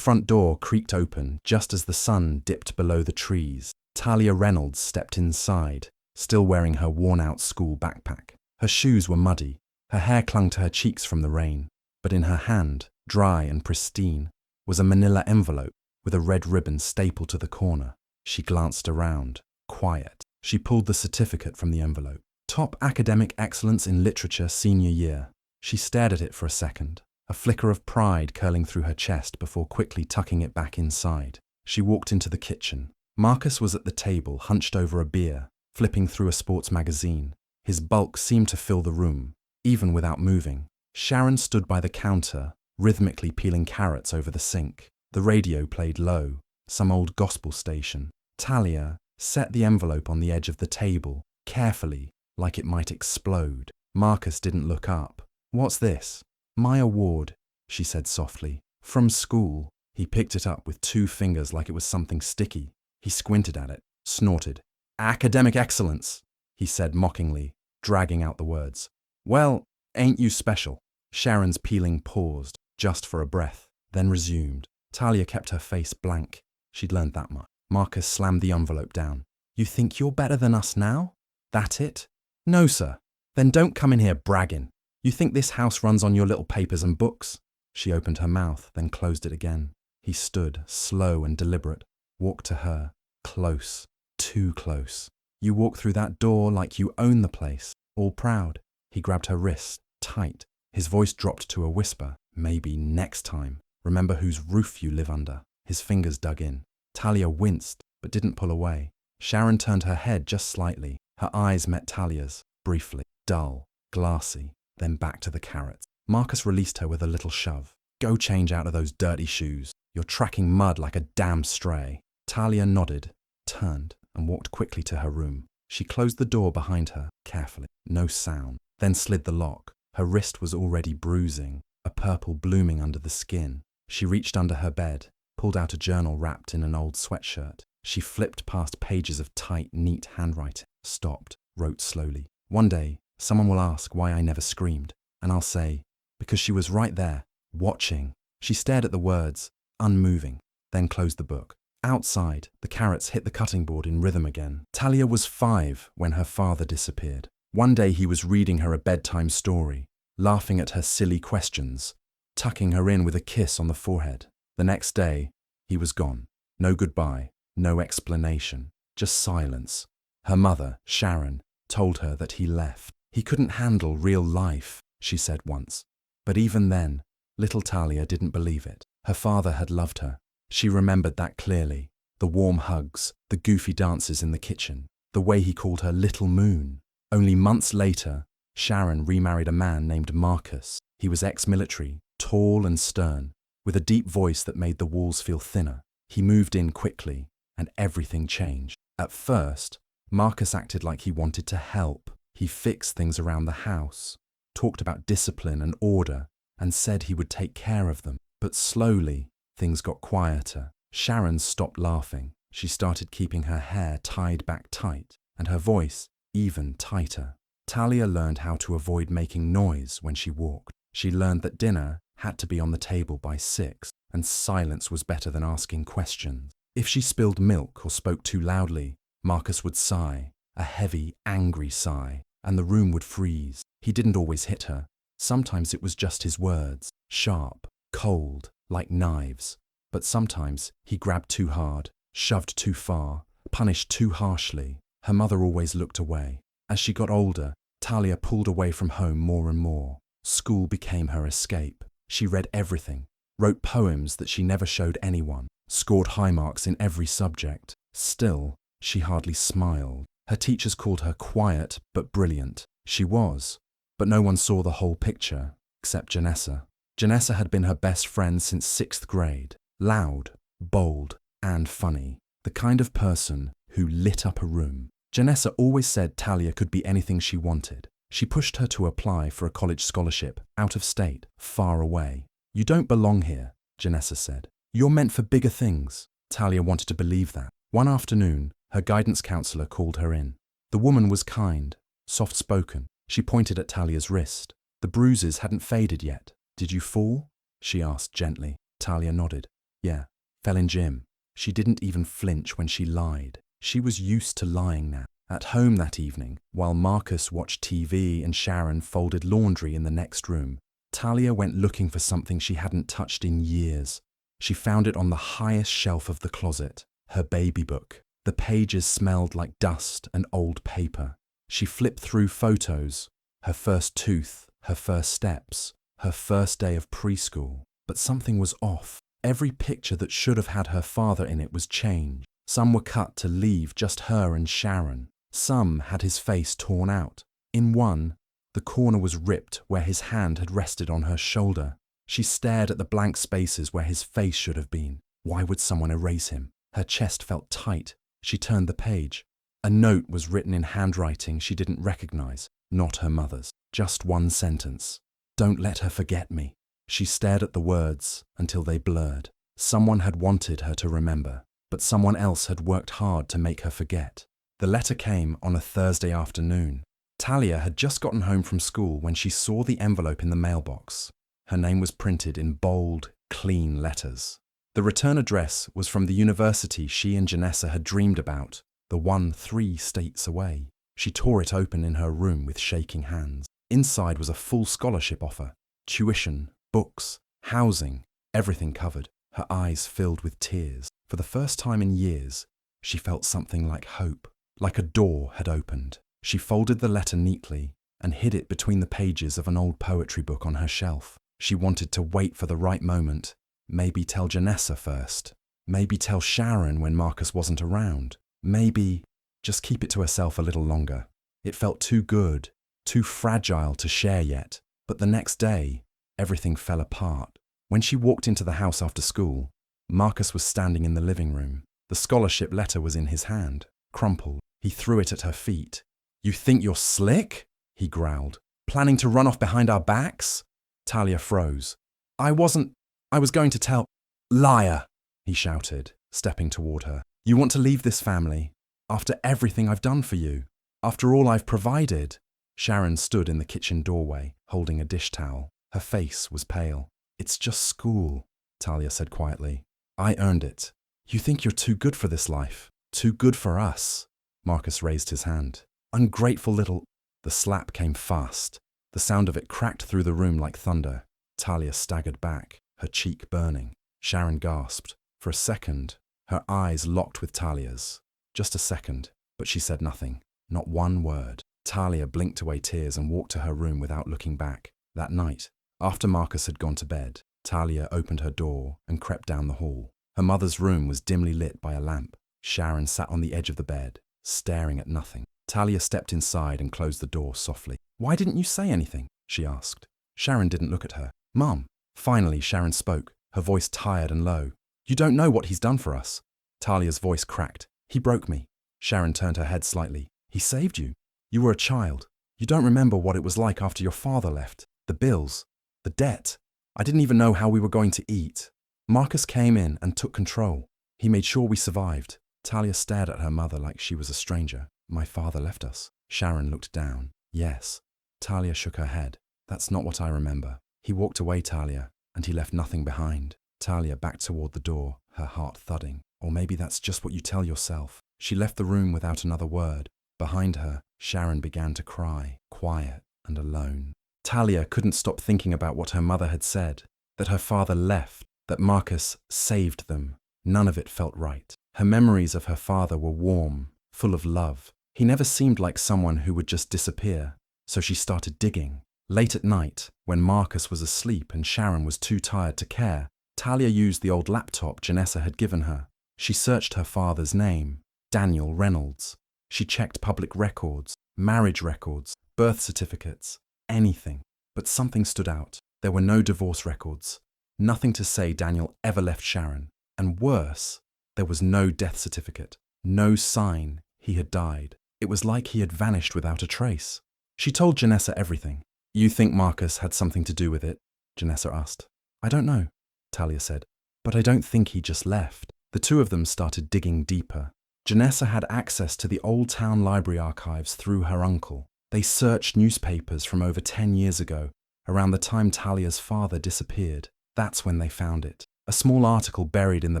front door creaked open just as the sun dipped below the trees. Talia Reynolds stepped inside, still wearing her worn-out school backpack. Her shoes were muddy, her hair clung to her cheeks from the rain, but in her hand, dry and pristine, was a manila envelope with a red ribbon stapled to the corner. She glanced around, quiet. She pulled the certificate from the envelope. Top academic excellence in literature senior year. She stared at it for a second, a flicker of pride curling through her chest before quickly tucking it back inside. She walked into the kitchen. Marcus was at the table, hunched over a beer, flipping through a sports magazine. His bulk seemed to fill the room, even without moving. Sharon stood by the counter, rhythmically peeling carrots over the sink. The radio played low, some old gospel station. Talia set the envelope on the edge of the table, carefully, like it might explode. Marcus didn't look up. "What's this?" "My award," she said softly. "From school." He picked it up with 2 fingers like it was something sticky. He squinted at it, snorted. "Academic excellence," he said mockingly, dragging out the words. "Well, ain't you special?" Sharon's peeling paused, just for a breath, then resumed. Talia kept her face blank. She'd learned that much. Marcus slammed the envelope down. "You think you're better than us now? That it?" "No, sir." "Then don't come in here bragging. You think this house runs on your little papers and books?" She opened her mouth, then closed it again. He stood, slow and deliberate, walked to her, close, too close. "You walk through that door like you own the place, all proud." He grabbed her wrist, tight. His voice dropped to a whisper. "Maybe next time. Remember whose roof you live under." His fingers dug in. Talia winced, but didn't pull away. Sharon turned her head just slightly. Her eyes met Talia's, briefly, dull, glassy, then back to the carrots. Marcus released her with a little shove. "Go change out of those dirty shoes. You're tracking mud like a damn stray." Talia nodded, turned, and walked quickly to her room. She closed the door behind her, carefully. No sound. Then slid the lock. Her wrist was already bruising, a purple blooming under the skin. She reached under her bed, pulled out a journal wrapped in an old sweatshirt. She flipped past pages of tight, neat handwriting, stopped, wrote slowly. "One day, someone will ask why I never screamed, and I'll say, because she was right there, watching." She stared at the words, unmoving, then closed the book. Outside, the carrots hit the cutting board in rhythm again. Talia was 5 when her father disappeared. One day he was reading her a bedtime story, laughing at her silly questions, tucking her in with a kiss on the forehead. The next day, he was gone. No goodbye, no explanation, just silence. Her mother, Sharon, told her that he left. "He couldn't handle real life," she said once. But even then, little Talia didn't believe it. Her father had loved her. She remembered that clearly. The warm hugs, the goofy dances in the kitchen, the way he called her Little Moon. Only months later, Sharon remarried a man named Marcus. He was ex-military, tall and stern, with a deep voice that made the walls feel thinner. He moved in quickly, and everything changed. At first, Marcus acted like he wanted to help. He fixed things around the house, talked about discipline and order, and said he would take care of them. But slowly, things got quieter. Sharon stopped laughing. She started keeping her hair tied back tight, and her voice even tighter. Talia learned how to avoid making noise when she walked. She learned that dinner had to be on the table by 6, and silence was better than asking questions. If she spilled milk or spoke too loudly, Marcus would sigh, a heavy, angry sigh, and the room would freeze. He didn't always hit her. Sometimes it was just his words, sharp, cold, like knives. But sometimes he grabbed too hard, shoved too far, punished too harshly. Her mother always looked away. As she got older, Talia pulled away from home more and more. School became her escape. She read everything, wrote poems that she never showed anyone, scored high marks in every subject. Still, she hardly smiled. Her teachers called her quiet but brilliant. She was, but no one saw the whole picture, except Janessa. Janessa had been her best friend since 6th grade. Loud, bold, and funny. The kind of person who lit up a room. Janessa always said Talia could be anything she wanted. She pushed her to apply for a college scholarship, out of state, far away. "You don't belong here," Janessa said. "You're meant for bigger things." Talia wanted to believe that. One afternoon, her guidance counselor called her in. The woman was kind, soft-spoken. She pointed at Talia's wrist. The bruises hadn't faded yet. "Did you fall?" she asked gently. Talia nodded. Yeah, fell in gym. She didn't even flinch when she lied. She was used to lying now. At home that evening, while Marcus watched TV and Sharon folded laundry in the next room, Talia went looking for something she hadn't touched in years. She found it on the highest shelf of the closet, her baby book. The pages smelled like dust and old paper. She flipped through photos, her first tooth, her first steps, her first day of preschool. But something was off. Every picture that should have had her father in it was changed. Some were cut to leave just her and Sharon. Some had his face torn out. In one, the corner was ripped where his hand had rested on her shoulder. She stared at the blank spaces where his face should have been. Why would someone erase him? Her chest felt tight. She turned the page. A note was written in handwriting she didn't recognize, not her mother's. Just one sentence. "Don't let her forget me." She stared at the words until they blurred. Someone had wanted her to remember, but someone else had worked hard to make her forget. The letter came on a Thursday afternoon. Talia had just gotten home from school when she saw the envelope in the mailbox. Her name was printed in bold, clean letters. The return address was from the university she and Janessa had dreamed about, the one 3 states away. She tore it open in her room with shaking hands. Inside was a full scholarship offer. Tuition, books, housing, everything covered. Her eyes filled with tears. For the first time in years, she felt something like hope, like a door had opened. She folded the letter neatly and hid it between the pages of an old poetry book on her shelf. She wanted to wait for the right moment. Maybe tell Janessa first. Maybe tell Sharon when Marcus wasn't around. Maybe just keep it to herself a little longer. It felt too good, too fragile to share yet. But the next day, everything fell apart. When she walked into the house after school, Marcus was standing in the living room. The scholarship letter was in his hand, crumpled. He threw it at her feet. "You think you're slick?" he growled. "Planning to run off behind our backs?" Talia froze. I was going to tell." "Liar," he shouted, stepping toward her. "You want to leave this family? After everything I've done for you? After all I've provided?" Sharon stood in the kitchen doorway, holding a dish towel. Her face was pale. "It's just school," Talia said quietly. "I earned it. You think you're too good for this life, too good for us." Marcus raised his hand. "Ungrateful little—" The slap came fast. The sound of it cracked through the room like thunder. Talia staggered back, her cheek burning. Sharon gasped. For a second, her eyes locked with Talia's. Just a second, but she said nothing. Not one word. Talia blinked away tears and walked to her room without looking back. That night, after Marcus had gone to bed, Talia opened her door and crept down the hall. Her mother's room was dimly lit by a lamp. Sharon sat on the edge of the bed, staring at nothing. Talia stepped inside and closed the door softly. "Why didn't you say anything?" she asked. Sharon didn't look at her. "Mum." Finally, Sharon spoke, her voice tired and low. "You don't know what he's done for us." Talia's voice cracked. "He broke me." Sharon turned her head slightly. "He saved you. You were a child. You don't remember what it was like after your father left. The bills. The debt. I didn't even know how we were going to eat. Marcus came in and took control. He made sure we survived." Talia stared at her mother like she was a stranger. "My father left us." Sharon looked down. "Yes." Talia shook her head. "That's not what I remember. He walked away, Talia, and he left nothing behind." Talia backed toward the door, her heart thudding. Or maybe that's just what you tell yourself. She left the room without another word. Behind her, Sharon began to cry, quiet and alone. Talia couldn't stop thinking about what her mother had said, that her father left, that Marcus saved them. None of it felt right. Her memories of her father were warm, full of love. He never seemed like someone who would just disappear. So she started digging. Late at night, when Marcus was asleep and Sharon was too tired to care, Talia used the old laptop Janessa had given her. She searched her father's name, Daniel Reynolds. She checked public records, marriage records, birth certificates, anything. But something stood out. There were no divorce records. Nothing to say Daniel ever left Sharon. And worse, there was no death certificate. No sign he had died. It was like he had vanished without a trace. She told Janessa everything. "You think Marcus had something to do with it?" Janessa asked. "I don't know," Talia said. "But I don't think he just left." The two of them started digging deeper. Janessa had access to the Old Town Library archives through her uncle. They searched newspapers from over 10 years ago, around the time Talia's father disappeared. That's when they found it. A small article buried in the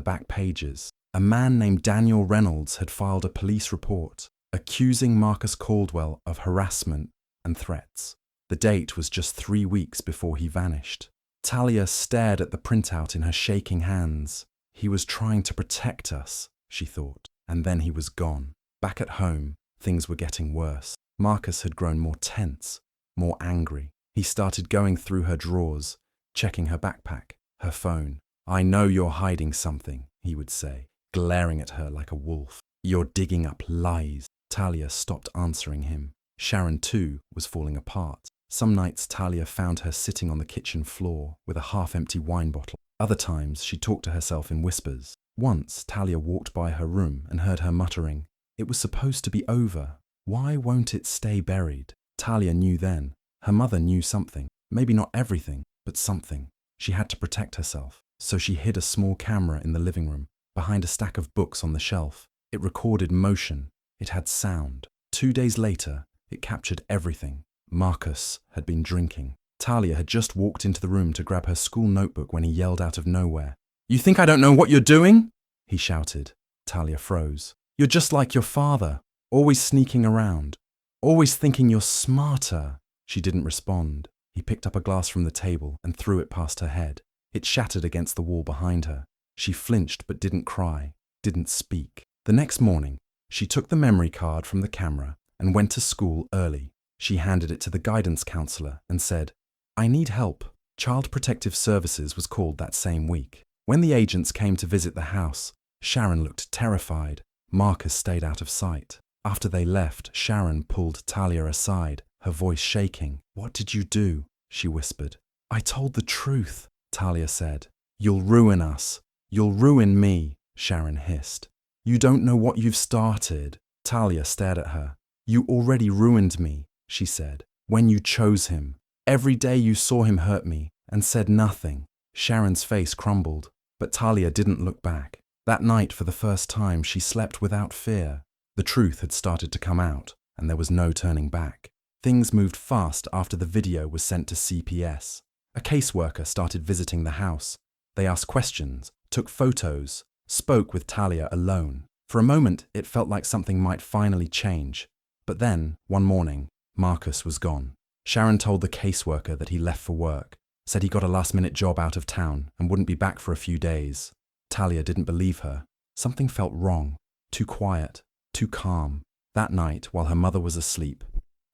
back pages. A man named Daniel Reynolds had filed a police report accusing Marcus Caldwell of harassment and threats. The date was just 3 weeks before he vanished. Talia stared at the printout in her shaking hands. He was trying to protect us, she thought, and then he was gone. Back at home, things were getting worse. Marcus had grown more tense, more angry. He started going through her drawers, checking her backpack, her phone. "I know you're hiding something," he would say, glaring at her like a wolf. "You're digging up lies." Talia stopped answering him. Sharon, too, was falling apart. Some nights Talia found her sitting on the kitchen floor with a half-empty wine bottle. Other times she talked to herself in whispers. Once Talia walked by her room and heard her muttering, "It was supposed to be over. Why won't it stay buried?" Talia knew then. Her mother knew something. Maybe not everything, but something. She had to protect herself. So she hid a small camera in the living room, behind a stack of books on the shelf. It recorded motion. It had sound. 2 days later, it captured everything. Marcus had been drinking. Talia had just walked into the room to grab her school notebook when he yelled out of nowhere. "You think I don't know what you're doing?" he shouted. Talia froze. "You're just like your father, always sneaking around, always thinking you're smarter." She didn't respond. He picked up a glass from the table and threw it past her head. It shattered against the wall behind her. She flinched but didn't cry, didn't speak. The next morning, she took the memory card from the camera and went to school early. She handed it to the guidance counselor and said, "I need help." Child Protective Services was called that same week. When the agents came to visit the house, Sharon looked terrified. Marcus stayed out of sight. After they left, Sharon pulled Talia aside, her voice shaking. "What did you do?" she whispered. "I told the truth," Talia said. "You'll ruin us. You'll ruin me," Sharon hissed. "You don't know what you've started." Talia stared at her. "You already ruined me," she said, "when you chose him. Every day you saw him hurt me and said nothing." Sharon's face crumbled, but Talia didn't look back. That night, for the first time, she slept without fear. The truth had started to come out, and there was no turning back. Things moved fast after the video was sent to CPS. A caseworker started visiting the house. They asked questions, took photos, spoke with Talia alone. For a moment, it felt like something might finally change. But then, one morning, Marcus was gone. Sharon told the caseworker that he left for work, said he got a last-minute job out of town and wouldn't be back for a few days. Talia didn't believe her. Something felt wrong, too quiet, too calm. That night, while her mother was asleep,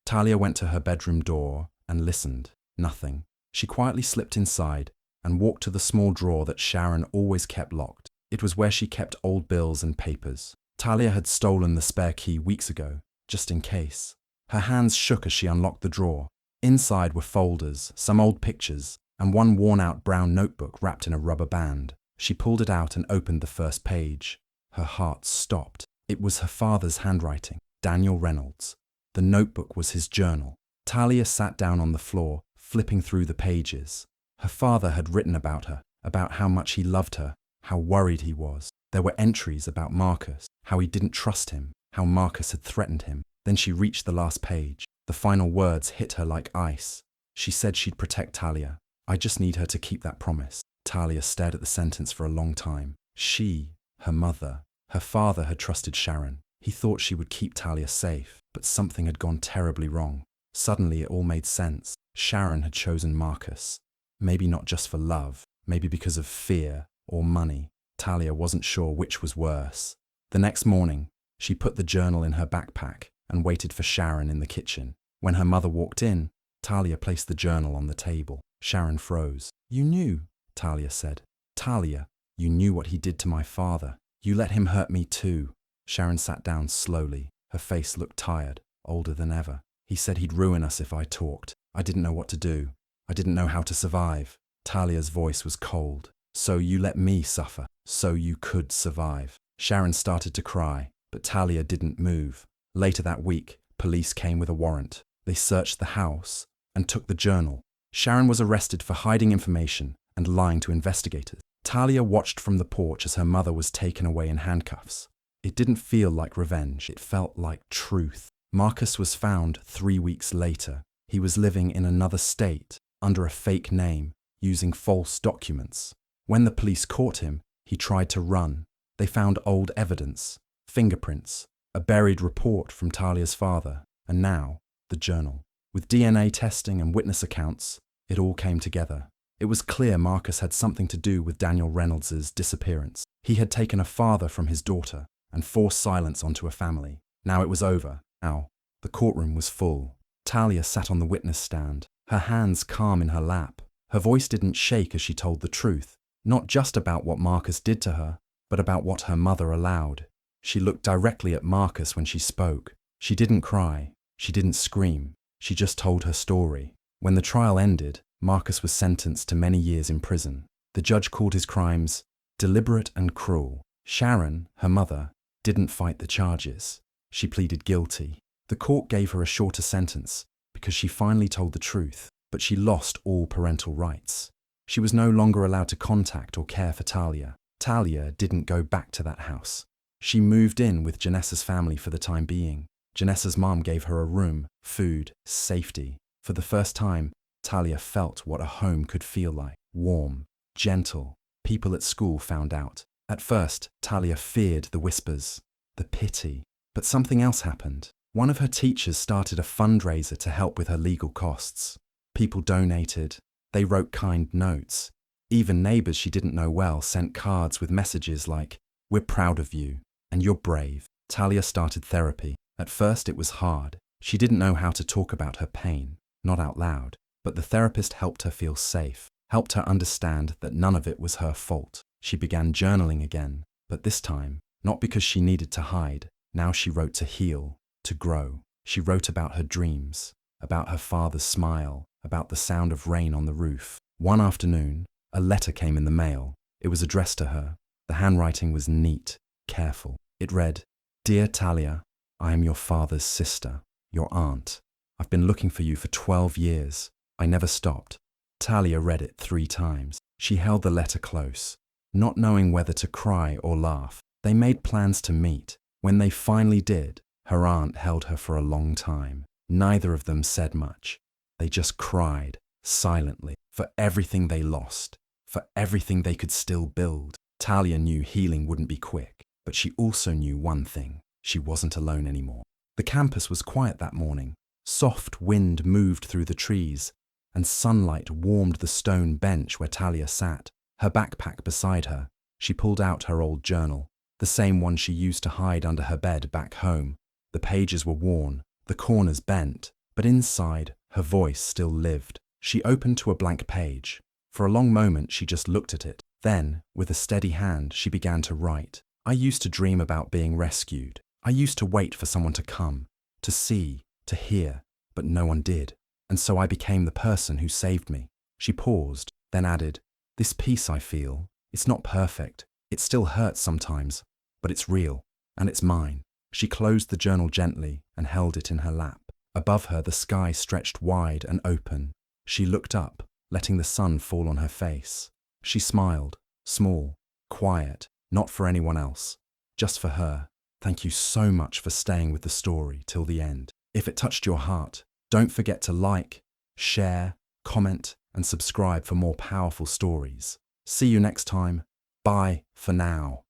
Talia went to her bedroom door and listened. Nothing. She quietly slipped inside and walked to the small drawer that Sharon always kept locked. It was where she kept old bills and papers. Talia had stolen the spare key weeks ago, just in case. Her hands shook as she unlocked the drawer. Inside were folders, some old pictures, and one worn-out brown notebook wrapped in a rubber band. She pulled it out and opened the first page. Her heart stopped. It was her father's handwriting, Daniel Reynolds. The notebook was his journal. Talia sat down on the floor, flipping through the pages. Her father had written about her, about how much he loved her, how worried he was. There were entries about Marcus, how he didn't trust him, how Marcus had threatened him. Then she reached the last page. The final words hit her like ice. She said she'd protect Talia. "I just need her to keep that promise." Talia stared at the sentence for a long time. She, her mother, her father had trusted Sharon. He thought she would keep Talia safe, but something had gone terribly wrong. Suddenly it all made sense. Sharon had chosen Marcus. Maybe not just for love, maybe because of fear or money. Talia wasn't sure which was worse. The next morning, she put the journal in her backpack and waited for Sharon in the kitchen. When her mother walked in, Talia placed the journal on the table. Sharon froze. "You knew," Talia said. "Talia, you knew what he did to my father. You let him hurt me too." Sharon sat down slowly. Her face looked tired, older than ever. "He said he'd ruin us if I talked. I didn't know what to do. I didn't know how to survive." Talia's voice was cold. "So you let me suffer, so you could survive." Sharon started to cry, but Talia didn't move. Later that week, police came with a warrant. They searched the house and took the journal. Sharon was arrested for hiding information and lying to investigators. Talia watched from the porch as her mother was taken away in handcuffs. It didn't feel like revenge, it felt like truth. Marcus was found 3 weeks later. He was living in another state, under a fake name, using false documents. When the police caught him, he tried to run. They found old evidence, fingerprints, a buried report from Talia's father, and now, the journal. With DNA testing and witness accounts, it all came together. It was clear Marcus had something to do with Daniel Reynolds's disappearance. He had taken a father from his daughter and forced silence onto a family. Now it was over. Now, the courtroom was full. Talia sat on the witness stand, her hands calm in her lap. Her voice didn't shake as she told the truth, not just about what Marcus did to her, but about what her mother allowed. She looked directly at Marcus when she spoke. She didn't cry. She didn't scream. She just told her story. When the trial ended, Marcus was sentenced to many years in prison. The judge called his crimes deliberate and cruel. Sharon, her mother, didn't fight the charges. She pleaded guilty. The court gave her a shorter sentence because she finally told the truth, but she lost all parental rights. She was no longer allowed to contact or care for Talia. Talia didn't go back to that house. She moved in with Janessa's family for the time being. Janessa's mom gave her a room, food, safety. For the first time, Talia felt what a home could feel like. Warm, gentle. People at school found out. At first, Talia feared the whispers, the pity. But something else happened. One of her teachers started a fundraiser to help with her legal costs. People donated. They wrote kind notes. Even neighbors she didn't know well sent cards with messages like, "We're proud of you, and you're brave." Talia started therapy. At first it was hard. She didn't know how to talk about her pain, not out loud. But the therapist helped her feel safe, helped her understand that none of it was her fault. She began journaling again, but this time, not because she needed to hide. Now she wrote to heal, to grow. She wrote about her dreams, about her father's smile, about the sound of rain on the roof. One afternoon, a letter came in the mail. It was addressed to her. The handwriting was neat, careful. It read, "Dear Talia, I am your father's sister, your aunt. I've been looking for you for 12 years. I never stopped." Talia read it 3 times. She held the letter close, not knowing whether to cry or laugh. They made plans to meet. When they finally did, her aunt held her for a long time. Neither of them said much. They just cried, silently, for everything they lost, for everything they could still build. Talia knew healing wouldn't be quick, but she also knew one thing. She wasn't alone anymore. The campus was quiet that morning. Soft wind moved through the trees, and sunlight warmed the stone bench where Talia sat, her backpack beside her. She pulled out her old journal, the same one she used to hide under her bed back home. The pages were worn, the corners bent, but inside, her voice still lived. She opened to a blank page. For a long moment, she just looked at it. Then, with a steady hand, she began to write. "I used to dream about being rescued. I used to wait for someone to come, to see, to hear, but no one did. And so I became the person who saved me." She paused, then added, "This peace I feel, it's not perfect. It still hurts sometimes, but it's real, and it's mine." She closed the journal gently and held it in her lap. Above her, the sky stretched wide and open. She looked up, letting the sun fall on her face. She smiled, small, quiet, not for anyone else, just for her. Thank you so much for staying with the story till the end. If it touched your heart, don't forget to like, share, comment, and subscribe for more powerful stories. See you next time. Bye for now.